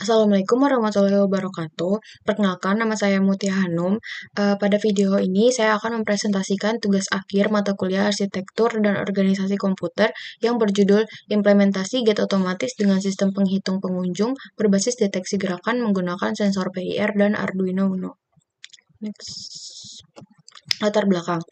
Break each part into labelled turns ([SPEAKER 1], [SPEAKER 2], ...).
[SPEAKER 1] Assalamualaikum warahmatullahi wabarakatuh. Perkenalkan, nama saya Mutia Hanum. Pada video ini, saya akan mempresentasikan tugas akhir mata kuliah Arsitektur dan Organisasi Komputer yang berjudul Implementasi Gate Otomatis dengan Sistem Penghitung Pengunjung berbasis deteksi gerakan menggunakan sensor PIR dan Arduino Uno. Next. Latar belakang.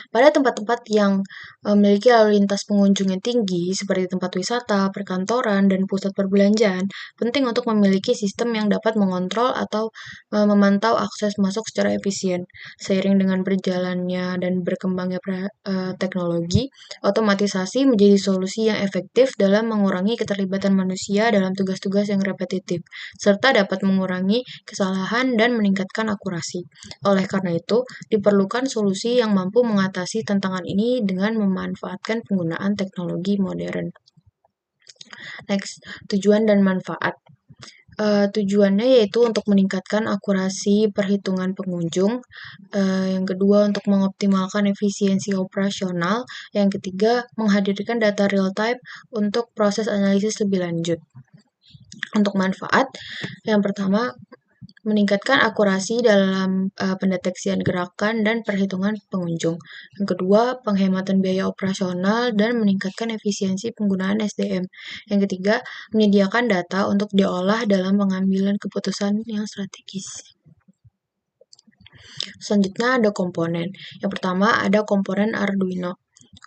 [SPEAKER 1] Pada tempat-tempat yang memiliki lalu lintas pengunjung yang tinggi, seperti tempat wisata, perkantoran, dan pusat perbelanjaan, penting untuk memiliki sistem yang dapat mengontrol atau memantau akses masuk secara efisien. Seiring dengan berjalannya dan berkembangnya teknologi, otomatisasi menjadi solusi yang efektif dalam mengurangi keterlibatan manusia dalam tugas-tugas yang repetitif, serta dapat mengurangi kesalahan dan meningkatkan akurasi. Oleh karena itu, diperlukan solusi yang mampu mengatasi tantangan ini dengan memanfaatkan penggunaan teknologi modern. Next, tujuan dan manfaat. Tujuannya yaitu untuk meningkatkan akurasi perhitungan pengunjung, yang kedua untuk mengoptimalkan efisiensi operasional, yang ketiga menghadirkan data real time untuk proses analisis lebih lanjut. Untuk manfaat, yang pertama meningkatkan akurasi dalam pendeteksian gerakan dan perhitungan pengunjung. Yang kedua, penghematan biaya operasional dan meningkatkan efisiensi penggunaan SDM. Yang ketiga, menyediakan data untuk diolah dalam pengambilan keputusan yang strategis. Selanjutnya ada komponen. Yang pertama ada komponen Arduino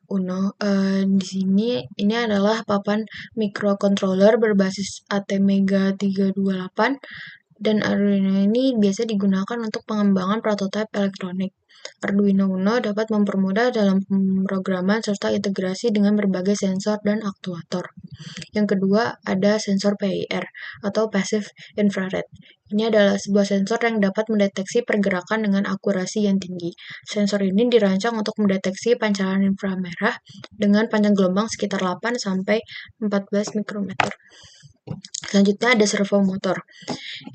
[SPEAKER 1] Uno. Di sini ini adalah papan microcontroller berbasis ATmega 328 dan Arduino ini biasa digunakan untuk pengembangan prototipe elektronik. Arduino Uno dapat mempermudah dalam pemrograman serta integrasi dengan berbagai sensor dan aktuator. Yang kedua, ada sensor PIR atau Passive Infrared. Ini adalah sebuah sensor yang dapat mendeteksi pergerakan dengan akurasi yang tinggi. Sensor ini dirancang untuk mendeteksi pancaran inframerah dengan panjang gelombang sekitar 8 sampai 14 mikrometer. Selanjutnya ada servo motor.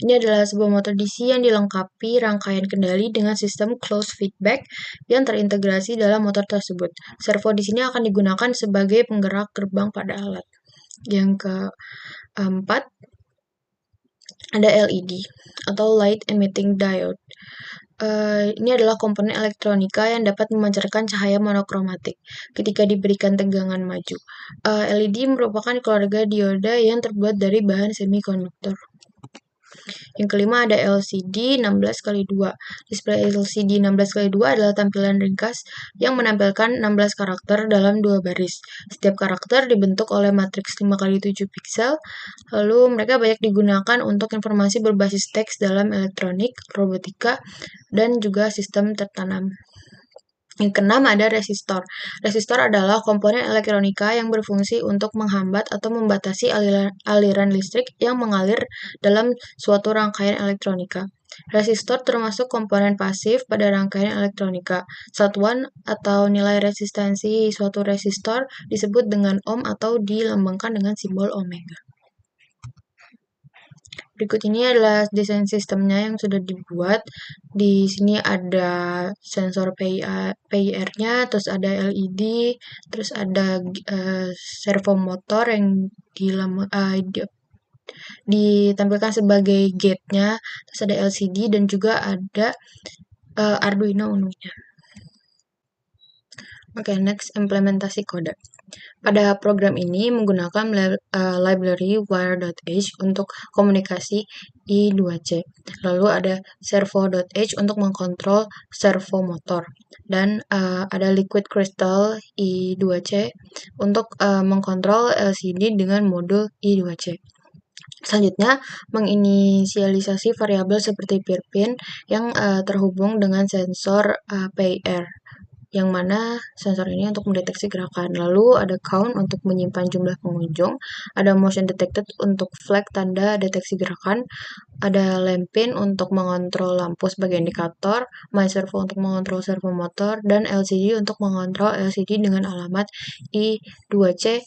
[SPEAKER 1] Ini adalah sebuah motor DC yang dilengkapi rangkaian kendali dengan sistem closed feedback yang terintegrasi dalam motor tersebut. Servo di sini akan digunakan sebagai penggerak gerbang pada alat. Yang keempat, ada LED atau Light Emitting Diode. Ini adalah komponen elektronika yang dapat memancarkan cahaya monokromatik ketika diberikan tegangan maju. LED merupakan keluarga dioda yang terbuat dari bahan semikonduktor. Yang kelima ada LCD 16x2. Display LCD 16x2 adalah tampilan ringkas yang menampilkan 16 karakter dalam 2 baris. Setiap karakter dibentuk oleh matriks 5x7 piksel. Lalu mereka banyak digunakan untuk informasi berbasis teks dalam elektronik, robotika, dan juga sistem tertanam. Yang keenam ada resistor. Resistor adalah komponen elektronika yang berfungsi untuk menghambat atau membatasi aliran listrik yang mengalir dalam suatu rangkaian elektronika. Resistor termasuk komponen pasif pada rangkaian elektronika. Satuan atau nilai resistansi suatu resistor disebut dengan ohm atau dilambangkan dengan simbol omega. Berikut ini adalah desain sistemnya yang sudah dibuat. Di sini ada sensor PIR-nya, terus ada LED, terus ada servo motor yang ditampilkan sebagai gate-nya, terus ada LCD dan juga ada Arduino Uno-nya. Oke, next implementasi kode. Pada program ini menggunakan library wire.h untuk komunikasi I2C. Lalu ada servo.h untuk mengkontrol servo motor. Dan ada liquid crystal I2C untuk mengkontrol LCD dengan modul I2C. Selanjutnya, menginisialisasi variabel seperti peer pin yang terhubung dengan sensor PIR, yang mana sensor ini untuk mendeteksi gerakan. Lalu ada count untuk menyimpan jumlah pengunjung, ada motion detected untuk flag tanda deteksi gerakan, ada lamp pin untuk mengontrol lampu sebagai indikator, my servo untuk mengontrol servo motor, dan LCD untuk mengontrol LCD dengan alamat I2C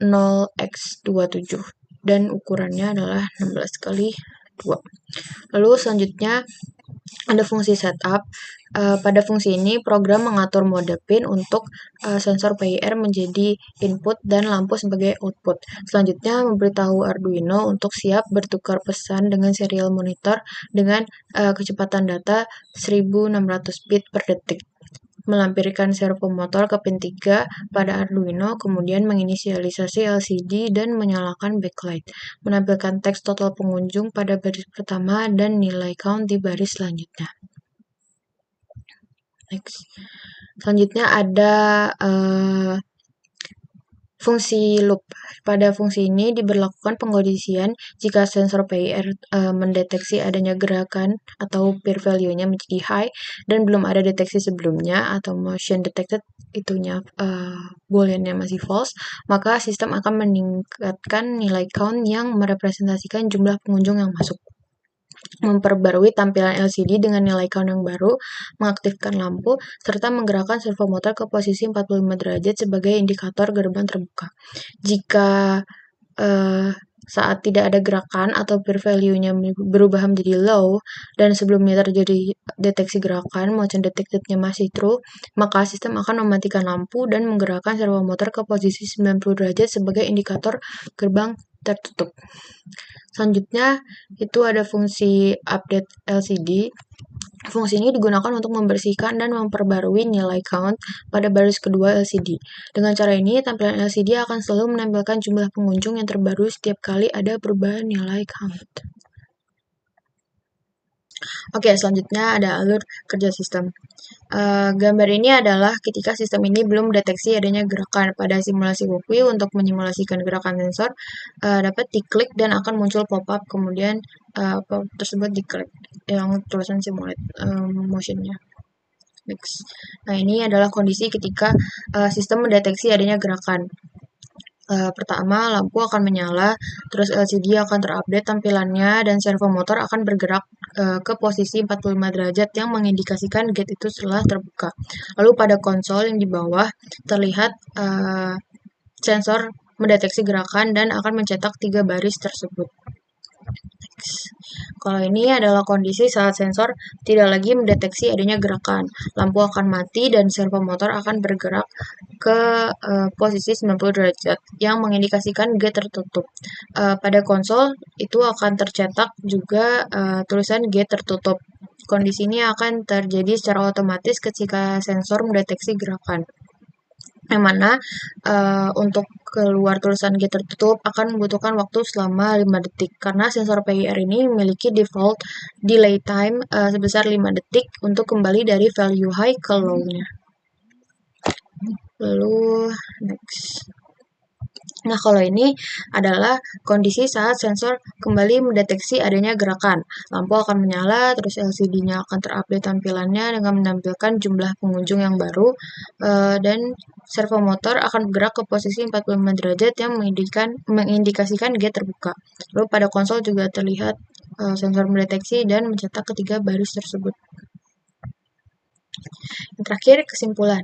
[SPEAKER 1] 0x27 dan ukurannya adalah 16x2. Lalu selanjutnya ada fungsi setup. Pada fungsi ini, program mengatur mode pin untuk sensor PIR menjadi input dan lampu sebagai output. Selanjutnya, memberitahu Arduino untuk siap bertukar pesan dengan serial monitor dengan kecepatan data 1600 bit per detik. Melampirkan servo motor ke pin 3 pada Arduino, kemudian menginisialisasi LCD dan menyalakan backlight. Menampilkan teks total pengunjung pada baris pertama dan nilai count di baris selanjutnya. Next. Selanjutnya ada fungsi loop. Pada fungsi ini diberlakukan pengkondisian jika sensor PIR mendeteksi adanya gerakan atau peer value-nya menjadi high dan belum ada deteksi sebelumnya atau motion detected itunya boolean-nya masih false, maka sistem akan meningkatkan nilai count yang merepresentasikan jumlah pengunjung yang masuk. Memperbarui tampilan LCD dengan nilai count yang baru, mengaktifkan lampu, serta menggerakkan servo motor ke posisi 45 derajat sebagai indikator gerbang terbuka. Jika saat tidak ada gerakan atau peer value-nya berubah menjadi low dan sebelumnya terjadi deteksi gerakan, motion detected-nya masih true, maka sistem akan mematikan lampu dan menggerakkan servo motor ke posisi 90 derajat sebagai indikator gerbang tertutup. Selanjutnya, itu ada fungsi update LCD. Fungsi ini digunakan untuk membersihkan dan memperbarui nilai count pada baris kedua LCD. Dengan cara ini, tampilan LCD akan selalu menampilkan jumlah pengunjung yang terbaru setiap kali ada perubahan nilai count. Oke, selanjutnya ada alur kerja sistem. Gambar ini adalah ketika sistem ini belum deteksi adanya gerakan. Pada simulasi Walkwie untuk menyimulasikan gerakan sensor dapat diklik dan akan muncul pop-up, kemudian pop tersebut diklik yang tulisan simulate motionnya. Next. Nah, ini adalah kondisi ketika sistem mendeteksi adanya gerakan. Pertama, lampu akan menyala, terus LCD akan terupdate tampilannya, dan servo motor akan bergerak ke posisi 45 derajat yang mengindikasikan gate itu telah terbuka. Lalu pada konsol yang di bawah terlihat sensor mendeteksi gerakan dan akan mencetak 3 baris tersebut. Kalau ini adalah kondisi saat sensor tidak lagi mendeteksi adanya gerakan. Lampu akan mati dan servo motor akan bergerak ke posisi 90 derajat yang mengindikasikan gate tertutup. Pada konsol itu akan tercetak juga tulisan gate tertutup. Kondisi ini akan terjadi secara otomatis ketika sensor mendeteksi gerakan. Yang mana untuk keluar tulisan gate tertutup akan membutuhkan waktu selama 5 detik karena sensor PIR ini memiliki default delay time sebesar 5 detik untuk kembali dari value high ke low-nya. Lalu next. Nah, kalau ini adalah kondisi saat sensor kembali mendeteksi adanya gerakan. Lampu akan menyala, terus LCD-nya akan terupdate tampilannya dengan menampilkan jumlah pengunjung yang baru, dan servo motor akan bergerak ke posisi 45 derajat yang mengindikasikan gate terbuka. Lalu pada konsol juga terlihat sensor mendeteksi dan mencetak ketiga baris tersebut. Yang terakhir, kesimpulan.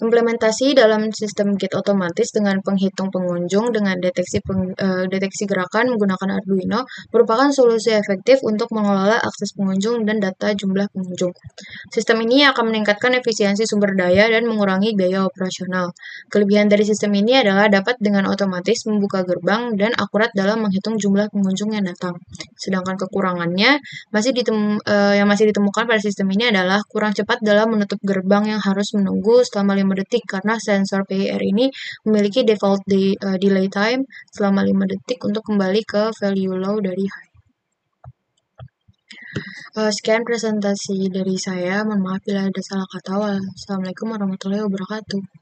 [SPEAKER 1] Implementasi dalam sistem gate otomatis dengan penghitung pengunjung dengan deteksi gerakan menggunakan Arduino merupakan solusi efektif untuk mengelola akses pengunjung dan data jumlah pengunjung. Sistem ini akan meningkatkan efisiensi sumber daya dan mengurangi biaya operasional. Kelebihan dari sistem ini adalah dapat dengan otomatis membuka gerbang dan akurat dalam menghitung jumlah pengunjung yang datang. Sedangkan kekurangannya yang masih ditemukan pada sistem ini adalah kurang cepat dalam menutup gerbang yang harus menunggu selama 5 detik karena sensor PIR ini memiliki default delay time selama 5 detik untuk kembali ke value low dari high. Sekian presentasi dari saya. Mohon maaf bila ada salah kata. Wassalamualaikum warahmatullahi wabarakatuh.